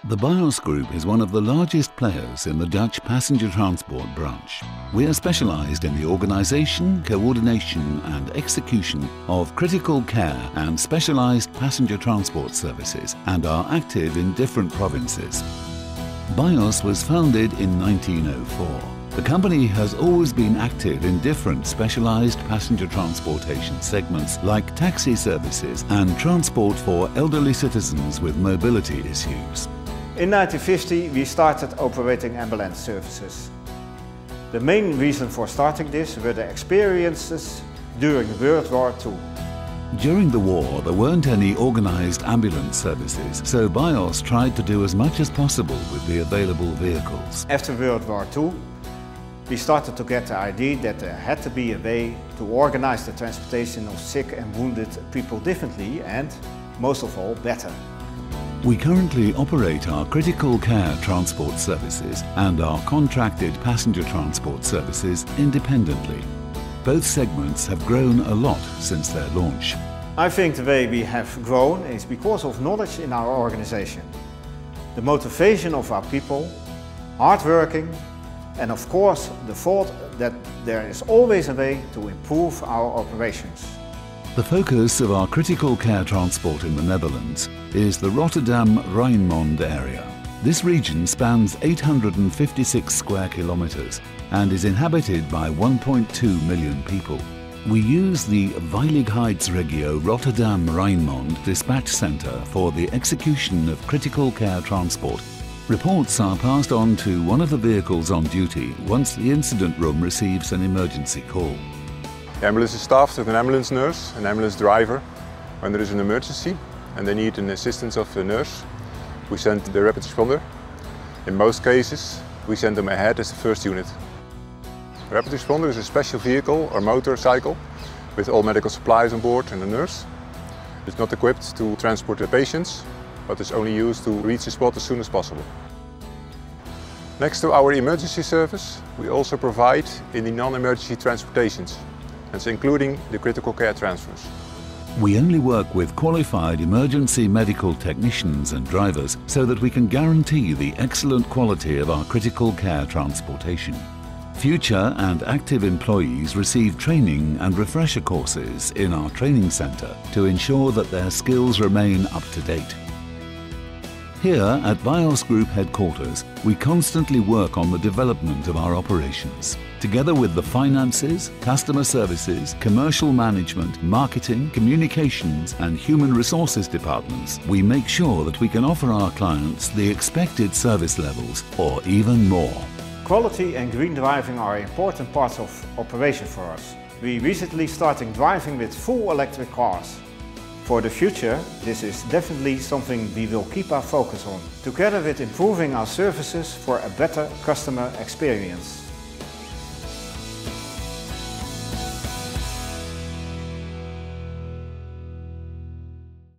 The BIOS-groep is one of the largest players in the Dutch passenger transport branch. We are specialized in the organization, coordination and execution of critical care and specialized passenger transport services and are active in different provinces. BIOS was founded in 1904. The company has always been active in different specialized passenger transportation segments like taxi services and transport for elderly citizens with mobility issues. In 1950 we started operating ambulance services. The main reason for starting this were the experiences during World War II. During the war there weren't any organized ambulance services, so BIOS tried to do as much as possible with the available vehicles. After World War II we started to get the idea that there had to be a way to organize the transportation of sick and wounded people differently and, most of all, better. We currently operate our critical care transport services and our contracted passenger transport services independently. Both segments have grown a lot since their launch. I think the way we have grown is because of knowledge in our organization, the motivation of our people, hard working, and of course the thought that there is always a way to improve our operations. The focus of our critical care transport in the Netherlands is the Rotterdam Rijnmond area. This region spans 856 square kilometers and is inhabited by 1.2 million people. We use the Veiligheidsregio Rotterdam Rijnmond dispatch center for the execution of critical care transport. Reports are passed on to one of the vehicles on duty once the incident room receives an emergency call. The ambulance is staffed with an ambulance nurse, an ambulance driver. When there is an emergency and they need an assistance of a nurse, we send the rapid responder. In most cases, we send them ahead as the first unit. The rapid responder is a special vehicle or motorcycle with all medical supplies on board and a nurse. It's not equipped to transport the patients, but is only used to reach the spot as soon as possible. Next to our emergency service, we also provide in the non-emergency transportations. That's including the critical care transfers. We only work with qualified emergency medical technicians and drivers so that we can guarantee the excellent quality of our critical care transportation. Future and active employees receive training and refresher courses in our training center to ensure that their skills remain up to date. Here at BIOS-groep headquarters, we constantly work on the development of our operations. Together with the finances, customer services, commercial management, marketing, communications and human resources departments, we make sure that we can offer our clients the expected service levels or even more. Quality and green driving are important parts of operation for us. We recently started driving with full electric cars. For the future, this is definitely something we will keep our focus on, together with improving our services for a better customer experience.